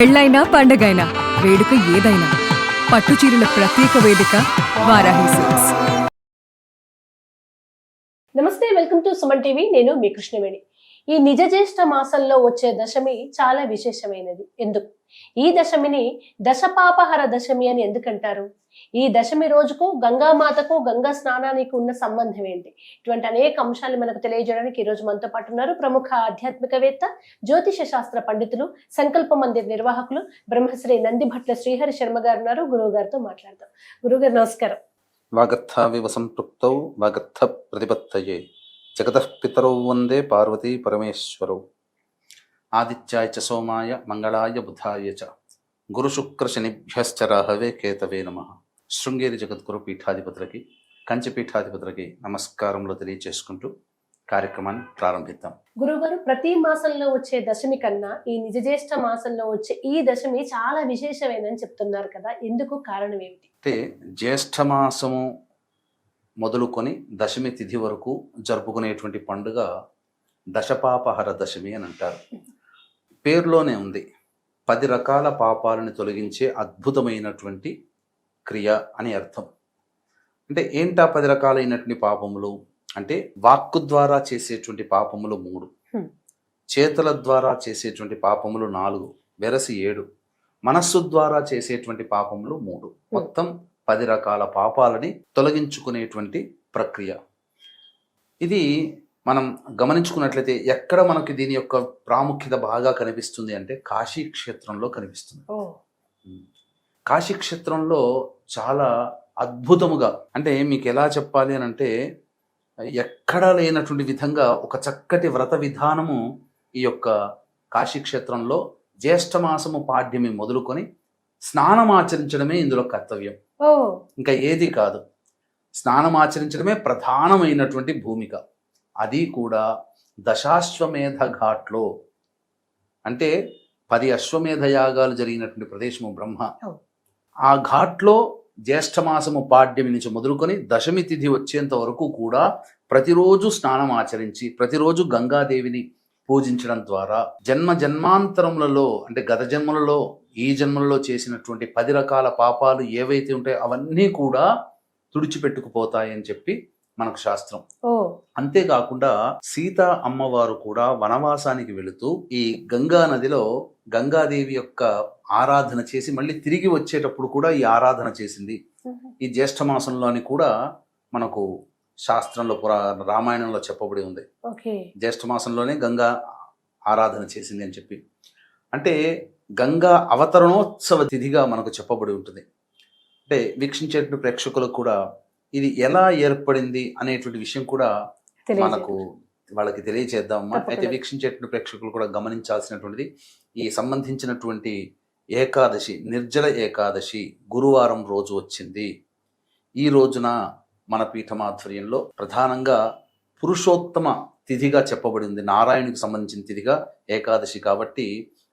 పెళ్ళైనా పండగైనా వేడుక ఏదైనా పట్టుచీరల ప్రత్యేక వేదిక వారాహి సిల్క్స్. నమస్తే, వెల్కమ్ టు సుమన్ టీవీ. నేను మీ కృష్ణవేణి. ఈ నిజ జ్యేష్ఠ మాసంలో వచ్చే దశమి చాలా విశేషమైనది. ఎందుకు ఈ దశమిని దశపాపహర దశమి అని ఎందుకంటారు? ఈ దశమి రోజుకు గంగామాతకు గంగా స్నానానికి ఉన్న సంబంధం ఏంటి? ఇటువంటి అనేక అంశాలు మనకు తెలియజేయడానికి ఈ రోజు మనతో పాటు ఉన్నారు ప్రముఖ ఆధ్యాత్మికవేత్త, జ్యోతిష శాస్త్ర పండితులు, సంకల్ప మందిర్ నిర్వాహకులు బ్రహ్మశ్రీ నందిభట్ల శ్రీహరి శర్మ గారు ఉన్నారు. గురువు గారితో మాట్లాడదాం. గురువు గారు నమస్కారం. వాగర్థావివ సంపృక్తౌ వాగర్థ ప్రతిపత్తయే జగతః పితరౌ వందే పార్వతీ పరమేశ్వరౌ. ఆదిత్యాయ చ సోమాయ మంగళాయ బుధాయ చ గురు శుక్ర శనిభ్యశ్చ రాహవే కేతవే నమః. శృంగేరి జగద్గురు పీఠాధిపతులకి, కంచి పీఠాధిపతులకి నమస్కారములు తెలియచేసుకుంటూ కార్యక్రమాన్ని ప్రారంభిద్దాం. గురుగారు, ప్రతి మాసంలో వచ్చే దశమి కన్నా ఈ నిజ జ్యేష్ఠ మాసంలో వచ్చే ఈ దశమి చాలా విశేషమైనదని చెప్తున్నారు కదా, ఎందుకు? కారణం ఏమిటి? అంటే జ్యేష్ఠ మాసము మొదలుకొని దశమి తిథి వరకు జరుపుకునేటువంటి పండుగ దశపాపహర దశమి అని అంటారు. పేరులోనే ఉంది, 10 రకాల పాపాలను తొలగించే అద్భుతమైనటువంటి క్రియ అని అర్థం. అంటే ఏంటా 10 రకాలైనటువంటి పాపములు అంటే, వాక్కు ద్వారా చేసేటువంటి పాపములు 3, చేతుల ద్వారా చేసేటువంటి పాపములు 4, వెరసి 7, మనస్సు ద్వారా చేసేటువంటి పాపములు 3, మొత్తం 10 రకాల పాపాలని తొలగించుకునేటువంటి ప్రక్రియ. ఇది మనం గమనించుకున్నట్లయితే ఎక్కడ మనకి దీని యొక్క ప్రాముఖ్యత బాగా కనిపిస్తుంది అంటే కాశీ క్షేత్రంలో కనిపిస్తుంది. కాశీ క్షేత్రంలో చాలా అద్భుతముగా, అంటే మీకు ఎలా చెప్పాలి అని అంటే, ఎక్కడా లేనటువంటి విధంగా ఒక చక్కటి వ్రత విధానము ఈ యొక్క కాశీక్షేత్రంలో జ్యేష్ఠమాసము పాడ్యమి మొదలుకొని స్నానం ఆచరించడమే ఇందులో కర్తవ్యం. ఇంకా ఏది కాదు, స్నానం ఆచరించడమే ప్రధానమైనటువంటి భూమిక. అది కూడా దశాశ్వమేధ ఘాట్లో, అంటే 10 అశ్వమేధ యాగాలు జరిగినటువంటి ప్రదేశము బ్రహ్మ. ఆ ఘాట్లో జ్యేష్ఠమాసము పాడ్యమి నుంచి మొదలుకొని దశమి తిథి వచ్చేంత వరకు కూడా ప్రతిరోజు స్నానం ఆచరించి ప్రతిరోజు గంగాదేవిని పూజించడం ద్వారా జన్మ జన్మాంతరములలో, అంటే గత జన్మలలో ఈ జన్మలలో చేసినటువంటి 10 రకాల పాపాలు ఏవైతే ఉంటాయో అవన్నీ కూడా తుడిచిపెట్టుకుపోతాయని చెప్పి మనకు శాస్త్రం. అంతేకాకుండా సీత అమ్మవారు కూడా వనవాసానికి వెళుతూ ఈ గంగా నదిలో గంగాదేవి యొక్క ఆరాధన చేసి మళ్ళీ తిరిగి వచ్చేటప్పుడు కూడా ఈ ఆరాధన చేసింది. ఈ జ్యేష్ఠ మాసంలోని కూడా మనకు శాస్త్రంలో రామాయణంలో చెప్పబడి ఉంది. జ్యేష్ఠ మాసంలోనే గంగా ఆరాధన చేసింది అని చెప్పి. అంటే గంగా అవతరణోత్సవ తిథిగా మనకు చెప్పబడి ఉంటుంది. అంటే వీక్షించేటువంటి ప్రేక్షకులకు కూడా ఇది ఎలా ఏర్పడింది అనేటువంటి విషయం కూడా మనకు వాళ్ళకి తెలియజేద్దామమ్మా. అయితే వీక్షించేటువంటి ప్రేక్షకులు కూడా గమనించాల్సినటువంటిది, ఈ సంబంధించినటువంటి ఏకాదశి, నిర్జల ఏకాదశి గురువారం రోజు వచ్చింది. ఈ రోజున మన పీఠమాధ్వర్యంలో ప్రధానంగా పురుషోత్తమ తిథిగా చెప్పబడింది, నారాయణునికి సంబంధించిన తిథిగా ఏకాదశి. కాబట్టి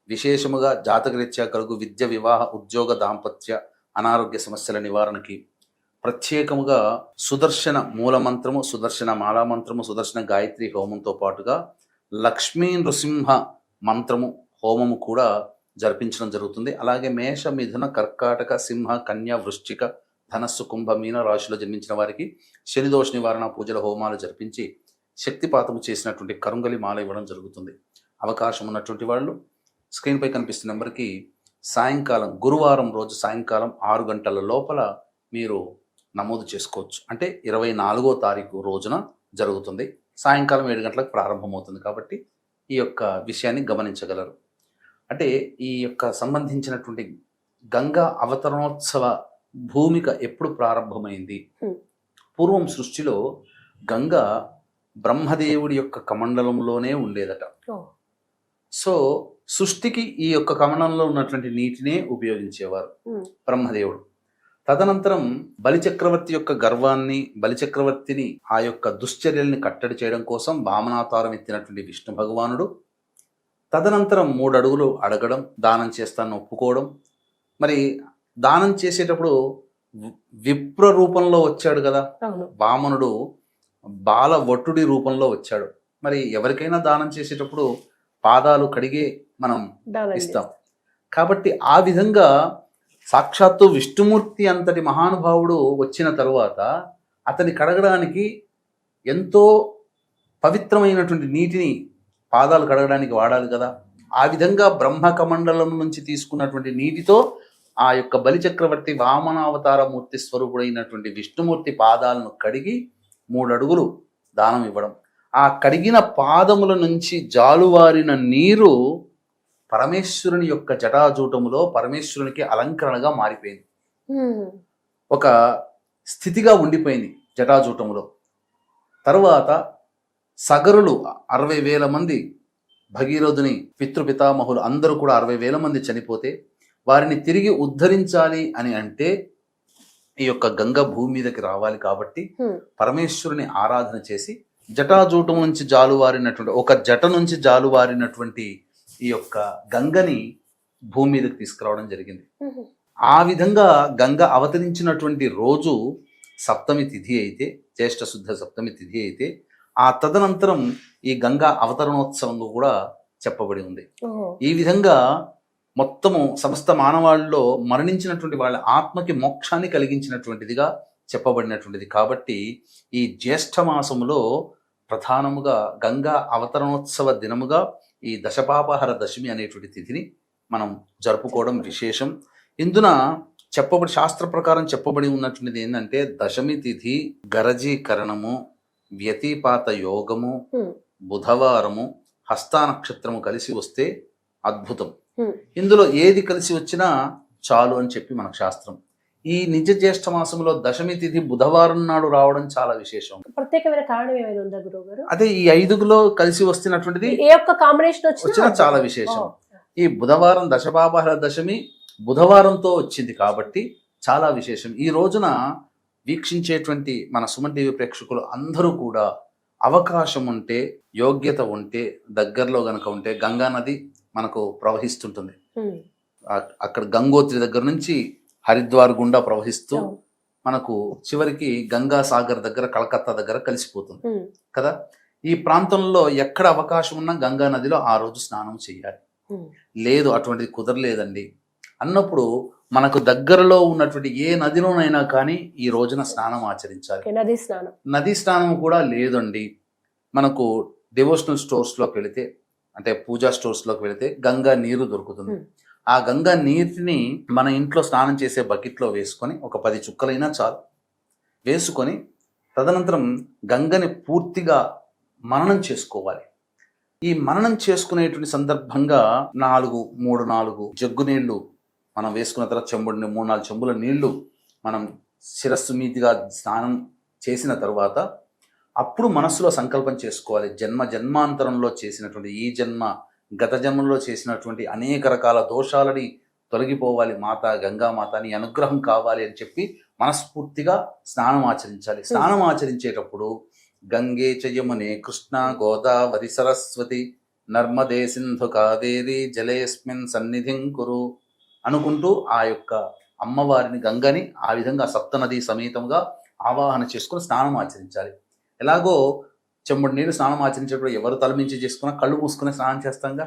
విశేషముగా జాతకరీత్యా కలుగు విద్య, వివాహ, ఉద్యోగ, దాంపత్య, అనారోగ్య సమస్యల నివారణకి ప్రత్యేకముగా సుదర్శన మూలమంత్రము, సుదర్శన మాలామంత్రము, సుదర్శన గాయత్రి హోమంతో పాటుగా లక్ష్మీ నృసింహ మంత్రము హోమము కూడా జరిపించడం జరుగుతుంది. అలాగే మేష, మిథున, కర్కాటక, సింహ, కన్య, వృశ్చిక, ధనస్సు, కుంభ, మీన రాశిలో జన్మించిన వారికి శనిదోష నివారణ పూజల హోమాలు జరిపించి శక్తిపాతము చేసినటువంటి కరుంగలి మాల ఇవ్వడం జరుగుతుంది. అవకాశం ఉన్నటువంటి వాళ్ళు స్క్రీన్పై కనిపిస్తున్న నెంబర్కి సాయంకాలం, గురువారం రోజు సాయంకాలం 6 గంటల లోపల మీరు నమోదు చేసుకోవచ్చు. అంటే 24వ తారీఖు రోజున జరుగుతుంది. సాయంకాలం 7 గంటలకు ప్రారంభమవుతుంది. కాబట్టి ఈ యొక్క విషయాన్ని గమనించగలరు. అంటే ఈ యొక్క సంబంధించినటువంటి గంగా అవతరణోత్సవ భూమిక ఎప్పుడు ప్రారంభమైంది? పూర్వం సృష్టిలో గంగా బ్రహ్మదేవుడి యొక్క కమండలంలోనే ఉండేదట. సో సృష్టికి ఈ యొక్క కమండలంలో ఉన్నటువంటి నీటినే ఉపయోగించేవారు బ్రహ్మదేవుడు. తదనంతరం బలిచక్రవర్తి యొక్క గర్వాన్ని, బలిచక్రవర్తిని ఆ యొక్క దుశ్చర్యల్ని కట్టడి చేయడం కోసం వామనావతారం ఎత్తినటువంటి విష్ణు భగవానుడు తదనంతరం 3 అడుగులు అడగడం, దానం చేస్తానని ఒప్పుకోవడం. మరి దానం చేసేటప్పుడు విప్ర రూపంలో వచ్చాడు కదా వామనుడు, బాలవటుడి రూపంలో వచ్చాడు. మరి ఎవరికైనా దానం చేసేటప్పుడు పాదాలు కడిగే మనం ఇస్తాం. కాబట్టి ఆ విధంగా సాక్షాత్తు విష్ణుమూర్తి అంతటి మహానుభావుడు వచ్చిన తరువాత అతని కడగడానికి ఎంతో పవిత్రమైనటువంటి నీటిని పాదాలు కడగడానికి వాడాలి కదా. ఆ విధంగా బ్రహ్మకమండలం నుంచి తీసుకున్నటువంటి నీటితో ఆ యొక్క బలిచక్రవర్తి వామనావతార మూర్తి స్వరూపుడైనటువంటి విష్ణుమూర్తి పాదాలను కడిగి 3 అడుగులు దానం ఇవ్వడం. ఆ కడిగిన పాదముల నుంచి జాలువారిన నీరు పరమేశ్వరుని యొక్క జటాజూటములో పరమేశ్వరునికి అలంకరణగా మారిపోయింది. ఒక స్థితిగా ఉండిపోయింది జటాజూటములో. తరువాత సగరులు 60,000 మంది భగీరథుని పితృపితామహులు అందరూ కూడా 60,000 మంది చనిపోతే వారిని తిరిగి ఉద్ధరించాలి అని అంటే ఈ యొక్క గంగ భూమి మీదకి రావాలి. కాబట్టి పరమేశ్వరుని ఆరాధన చేసి జటాజూటం నుంచి జాలువారినటువంటి ఒక జట నుంచి జాలువారినటువంటి ఈ యొక్క గంగని భూమి మీదకి తీసుకురావడం జరిగింది. ఆ విధంగా గంగ అవతరించినటువంటి రోజు సప్తమి తిథి అయితే, జ్యేష్ఠ శుద్ధ సప్తమి తిథి అయితే, ఆ తదనంతరం ఈ గంగా అవతరణోత్సవం కూడా చెప్పబడి ఉంది. ఈ విధంగా మొత్తము సమస్త మానవాళ్ళలో మరణించినటువంటి వాళ్ళ ఆత్మకి మోక్షాన్ని కలిగించినటువంటిదిగా చెప్పబడినటువంటిది. కాబట్టి ఈ జ్యేష్ఠ మాసములో ప్రధానముగా గంగా అవతరణోత్సవ దినముగా ఈ దశపాపహర దశమి అనేటువంటి తిథిని మనం జరుపుకోవడం విశేషం. ఇందున శాస్త్ర ప్రకారం చెప్పబడి ఉన్నటువంటిది ఏంటంటే దశమి తిథి, గరజీకరణము, వ్యతిపాత యోగము, బుధవారము, హస్తా నక్షత్రము కలిసి వస్తే అద్భుతం. ఇందులో ఏది కలిసి వచ్చినా చాలు అని చెప్పి మనకు శాస్త్రం. ఈ నిజ జ్యేష్ఠ మాసంలో దశమి తిథి బుధవారం నాడు రావడం చాలా విశేషం. ప్రత్యేకమైన కారణం ఏమైనా ఉందా గురువు గారు? అదే ఈ 5గులో కలిసి వస్తున్నటువంటిది ఏ ఒక్క కాంబినేషన్ వచ్చినా చాలా విశేషం. ఈ బుధవారం దశపాపహర దశమి బుధవారంతో వచ్చింది కాబట్టి చాలా విశేషం. ఈ రోజున వీక్షించేటువంటి మన సుమన్ టీవీ ప్రేక్షకులు అందరూ కూడా అవకాశం ఉంటే, యోగ్యత ఉంటే, దగ్గరలో గనక ఉంటే, గంగా నది మనకు ప్రవహిస్తుంటుంది. అక్కడ గంగోత్రి దగ్గర నుంచి హరిద్వార్ గుండా ప్రవహిస్తూ మనకు చివరికి గంగా సాగర్ దగ్గర, కలకత్తా దగ్గర కలిసిపోతుంది కదా. ఈ ప్రాంతంలో ఎక్కడ అవకాశం ఉన్నా గంగా నదిలో ఆ రోజు స్నానం చేయాలి. లేదు అటువంటిది కుదరలేదండి అన్నప్పుడు మనకు దగ్గరలో ఉన్నటువంటి ఏ నదిలోనైనా కానీ ఈ రోజున స్నానం ఆచరించాలి. నదీ స్నానం కూడా లేదండి, మనకు డివోషనల్ స్టోర్స్లోకి వెళితే, అంటే పూజా స్టోర్స్లోకి వెళితే గంగా నీరు దొరుకుతుంది. ఆ గంగా నీటిని మన ఇంట్లో స్నానం చేసే బకెట్లో వేసుకొని ఒక 10 చుక్కలైనా చాలు వేసుకొని తదనంతరం గంగని పూర్తిగా మననం చేసుకోవాలి. ఈ మననం చేసుకునేటువంటి సందర్భంగా 3-4 జగ్గు నీళ్లు మనం వేసుకున్న తర్వాత 3-4 చెంబుల నీళ్లు మనం శిరస్సు మీదుగా స్నానం చేసిన తర్వాత అప్పుడు మనసులో సంకల్పం చేసుకోవాలి. జన్మాంతరంలో చేసినటువంటి ఈ జన్మ, గత జన్మలో చేసినటువంటి అనేక రకాల దోషాలని తొలగిపోవాలి, గంగామాత నీ అనుగ్రహం కావాలి అని చెప్పి మనస్ఫూర్తిగా స్నానం ఆచరించాలి. స్నానం ఆచరించేటప్పుడు గంగే చ యమునే కృష్ణ గోదావరి సరస్వతి నర్మదే సింధు కావేరి జలేస్మిన్ సన్నిధిం కురు అనుకుంటూ ఆ యొక్క అమ్మవారిని గంగని ఆ విధంగా సప్తనది సమేతంగా ఆవాహన చేసుకుని స్నానం ఆచరించాలి. ఎలాగో చెంబుడు నీళ్ళు స్నానం ఆచరించేటప్పుడు ఎవరు తలమించి చేసుకున్నా కళ్ళు మూసుకుని స్నానం చేస్తాంగా,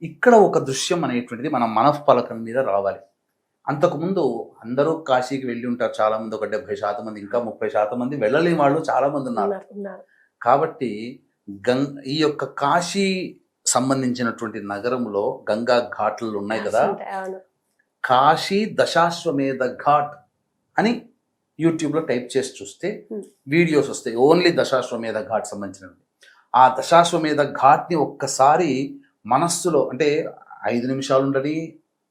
ఇక్కడ ఒక దృశ్యం అనేటువంటిది మన మనఃఫలకం మీద రావాలి. అంతకుముందు అందరూ కాశీకి వెళ్ళి ఉంటారు చాలా మంది, ఒక 70% మంది, ఇంకా 30% మంది వెళ్ళలేని వాళ్ళు చాలా మంది ఉన్నారు. కాబట్టి ఈ యొక్క కాశీ సంబంధించినటువంటి నగరంలో గంగా ఘాట్లు ఉన్నాయి కదా, కాశీ దశాశ్వమేధ ఘాట్ అని యూట్యూబ్లో టైప్ చేసి చూస్తే వీడియోస్ వస్తాయి, ఓన్లీ దశాశ్వమేధ ఘాట్ సంబంధించినవి. ఆ దశాశ్వమేధ ఘాట్ని ఒక్కసారి మనస్సులో, అంటే 5 నిమిషాలు ఉండని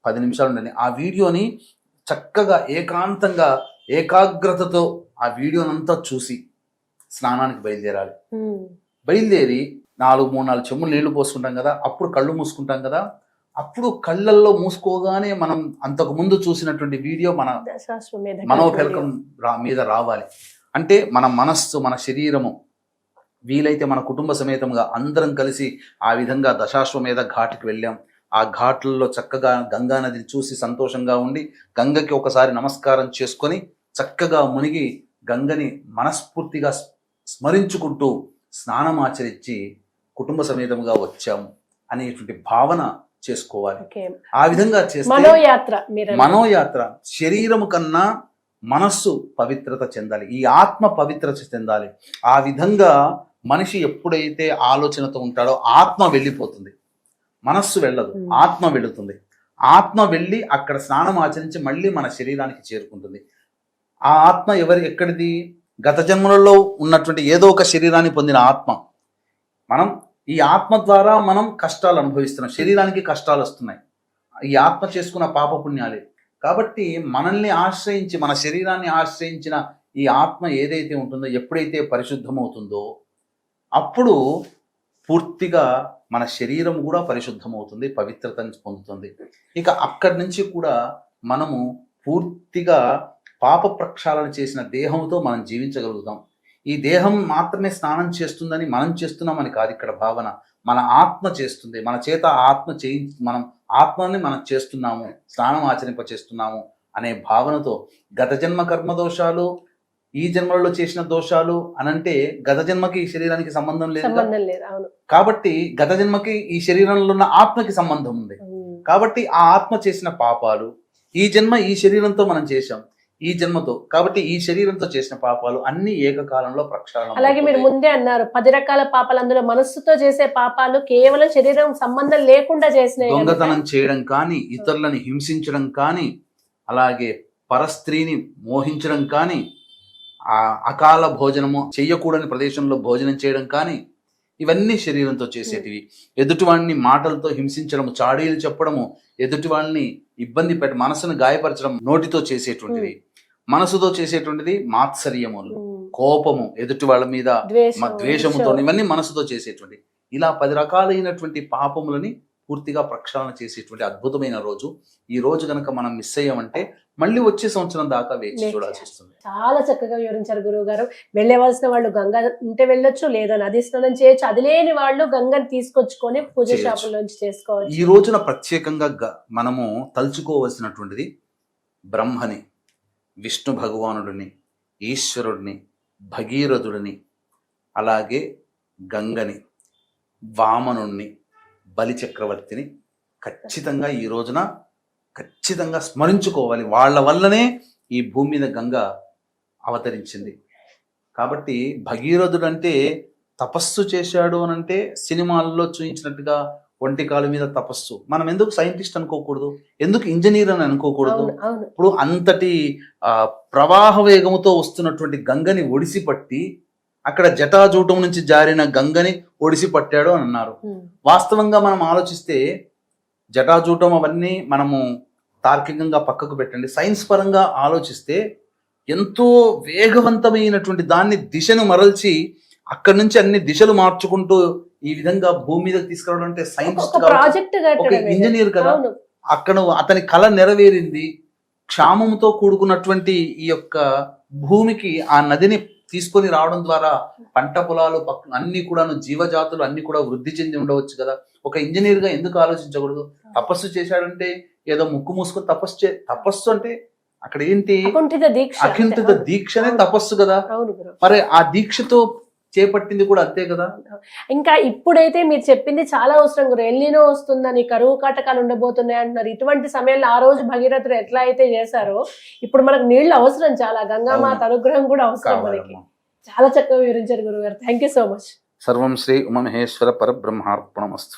10 నిమిషాలు ఉండని ఆ వీడియోని చక్కగా ఏకాంతంగా ఏకాగ్రతతో ఆ వీడియోనంతా చూసి స్నానానికి బయలుదేరాలి. బయలుదేరి 3-4 చెంబులు నీళ్లు పోసుకుంటాం కదా, అప్పుడు కళ్ళు మూసుకుంటాం కదా, అప్పుడు కళ్ళల్లో మూసుకోగానే మనం అంతకు ముందు చూసినటువంటి వీడియో మన మనోఫలకం మీద రావాలి. అంటే మన మనస్సు, మన శరీరము, వీలైతే మన కుటుంబ సమేతంగా అందరం కలిసి ఆ విధంగా దశాశ్వమేధ ఘాట్కి వెళ్ళాం. ఆ ఘాట్లలో చక్కగా గంగా నదిని చూసి సంతోషంగా ఉండి గంగకి ఒకసారి నమస్కారం చేసుకొని చక్కగా మునిగి గంగని మనస్ఫూర్తిగా స్మరించుకుంటూ స్నానం ఆచరించి కుటుంబ సమేతంగా వచ్చాము అనేటువంటి భావన చేసుకోవాలి. ఓకే. ఆ విధంగా చేస్తే మనోయాత్ర మీరు మనోయాత్ర, శరీరము కన్నా మనస్సు పవిత్రత చెందాలి, ఈ ఆత్మ పవిత్రత చెందాలి. ఆ విధంగా మనిషి ఎప్పుడైతే ఆలోచనతో ఉంటాడో ఆత్మ వెళ్ళిపోతుంది, మనస్సు వెళ్ళదు, ఆత్మ వెళుతుంది. ఆత్మ వెళ్ళి అక్కడ స్నానం ఆచరించి మళ్ళీ మన శరీరానికి చేరుకుంటుంది. ఆ ఆత్మ ఎక్కడిది? గత జన్మలలో ఉన్నటువంటి ఏదో ఒక శరీరాన్ని పొందిన ఆత్మ. మనం ఈ ఆత్మ ద్వారా మనం కష్టాలు అనుభవిస్తున్నాం, శరీరానికి కష్టాలు వస్తున్నాయి, ఈ ఆత్మ చేసుకున్న పాపపుణ్యాలే. కాబట్టి మనల్ని ఆశ్రయించి, మన శరీరాన్ని ఆశ్రయించిన ఈ ఆత్మ ఏదైతే ఉంటుందో, ఎప్పుడైతే పరిశుద్ధమవుతుందో అప్పుడు పూర్తిగా మన శరీరం కూడా పరిశుద్ధమవుతుంది, పవిత్రతను పొందుతుంది. ఇక అక్కడి నుంచి కూడా మనము పూర్తిగా పాప ప్రక్షాళన చేసిన దేహంతో మనం జీవించగలుగుతాం. ఈ దేహం మాత్రమే స్నానం చేస్తుందని మనం చేస్తున్నామని కాదు ఇక్కడ భావన. మన ఆత్మ చేస్తుంది, మన చేత ఆత్మ మనం ఆత్మని మనం చేస్తున్నాము, స్నానం ఆచరింప చేస్తున్నాము అనే భావనతో గత జన్మ కర్మ దోషాలు, ఈ జన్మలలో చేసిన దోషాలు అనంటే గత జన్మకి ఈ శరీరానికి సంబంధం లేదు. కాబట్టి గత జన్మకి ఈ శరీరంలో ఉన్న ఆత్మకి సంబంధం ఉంది. కాబట్టి ఆ ఆత్మ చేసిన పాపాలు ఈ జన్మ ఈ శరీరంతో మనం చేశాం, ఈ జన్మతో. కాబట్టి ఈ శరీరంతో చేసిన పాపాలు అన్ని ఏకకాలంలో ప్రక్షాళన. అలాగే మీరు ముందే అన్నారు 10 రకాల పాపాలు, అందులో మనస్సుతో చేసే పాపాలు కేవలం శరీరం సంబంధం లేకుండా చేసిన దొంగతనం చేయడం కానీ, ఇతరులను హింసించడం కానీ, అలాగే పరస్త్రీని మోహించడం కానీ, అకాల భోజనము చెయ్యకూడని ప్రదేశంలో భోజనం చేయడం కానీ, ఇవన్నీ శరీరంతో చేసేటివి. ఎదుటివాడిని మాటలతో హింసించడము, చాడీలు చెప్పడము, ఎదుటివాడిని ఇబ్బంది మనసును గాయపరచడం నోటితో చేసేటువంటిది. మనసుతో చేసేటువంటిది మాత్సర్యములు, కోపము, ఎదుటి వాళ్ళ మీద ద్వేషముతో, ఇవన్నీ మనసుతో చేసేటువంటి. ఇలా 10 రకాలైనటువంటి పాపములని పూర్తిగా ప్రక్షాళన చేసేటువంటి అద్భుతమైన రోజు ఈ రోజు. కనుక మనం మిస్ అయ్యామంటే మళ్ళీ వచ్చే సంవత్సరం దాకా వేచి చూడాల్సి వస్తుంది. చాలా చక్కగా వివరించారు గురువు గారు. వెళ్ళవలసిన వాళ్ళు గంగా ఉంటే వెళ్ళొచ్చు, లేదా నది స్నానం చేయొచ్చు, అది లేని వాళ్ళు గంగని తీసుకొచ్చుకొని పూజ షాపుల్లోంచి చేసుకోవచ్చు. ఈ రోజున ప్రత్యేకంగా మనము తలుచుకోవలసినటువంటిది బ్రహ్మని, విష్ణు భగవానుడిని, ఈశ్వరుడిని, భగీరథుడిని, అలాగే గంగని, వామనుణ్ణి, బలిచక్రవర్తిని ఖచ్చితంగా ఈ రోజున ఖచ్చితంగా స్మరించుకోవాలి. వాళ్ళ వల్లనే ఈ భూమి మీద గంగ అవతరించింది. కాబట్టి భగీరథుడు అంటే తపస్సు చేశాడు అని అంటే సినిమాల్లో చూపించినట్టుగా ఒంటికాల మీద తపస్సు. మనం ఎందుకు సైంటిస్ట్ అనుకోకూడదు, ఎందుకు ఇంజనీర్ అని అనుకోకూడదు? ఇప్పుడు అంతటి ప్రవాహ వేగముతో వస్తున్నటువంటి గంగని ఒడిసి పట్టి అక్కడ జటాజూటం నుంచి జారిన గంగని ఒడిసి పట్టాడు అని అన్నారు. వాస్తవంగా మనం ఆలోచిస్తే జటాజూటం అవన్నీ మనము తార్కికంగా పక్కకు పెట్టండి, సైన్స్ పరంగా ఆలోచిస్తే ఎంతో వేగవంతమైనటువంటి దాన్ని దిశను మరల్చి అక్కడి నుంచి అన్ని దిశలు మార్చుకుంటూ ఈ విధంగా భూమి మీదకి తీసుకురావడం అంటే సైంటిస్ట్ ఒక ఇంజనీర్ కదా. అక్కడ అతని కళ నెరవేరింది. క్షామంతో కూడుకున్నటువంటి ఈ యొక్క భూమికి ఆ నదిని తీసుకొని రావడం ద్వారా పంట పొలాలు అన్ని కూడాను, జీవజాతులు అన్ని కూడా వృద్ధి చెంది ఉండవచ్చు కదా. ఒక ఇంజనీర్ గా ఎందుకు ఆలోచించకూడదు? తపస్సు చేశాడంటే ఏదో ముక్కు మూసుకొని తపస్సు అంటే అక్కడ ఏంటి? అకుంఠిత దీక్షనే తపస్సు కదా. మరి ఆ దీక్షతో చేపట్టింది కూడా అంతే కదా. ఇంకా ఇప్పుడైతే మీరు చెప్పింది చాలా అవసరం గురు. ఎల్నినో వస్తుందని, కరువు కాటకాలు ఉండబోతున్నాయి అంటున్నారు. ఇటువంటి సమయంలో ఆ రోజు భగీరథుడు ఎట్లా అయితే చేశారో ఇప్పుడు మనకు నీళ్లు అవసరం, చాలా గంగామాత అనుగ్రహం కూడా అవసరం మనకి. చాలా చక్కగా వివరించారు గురుగారు. Thank you so much. సర్వం శ్రీ ఉమామహేశ్వర పరబ్రహ్మార్పణమస్తు.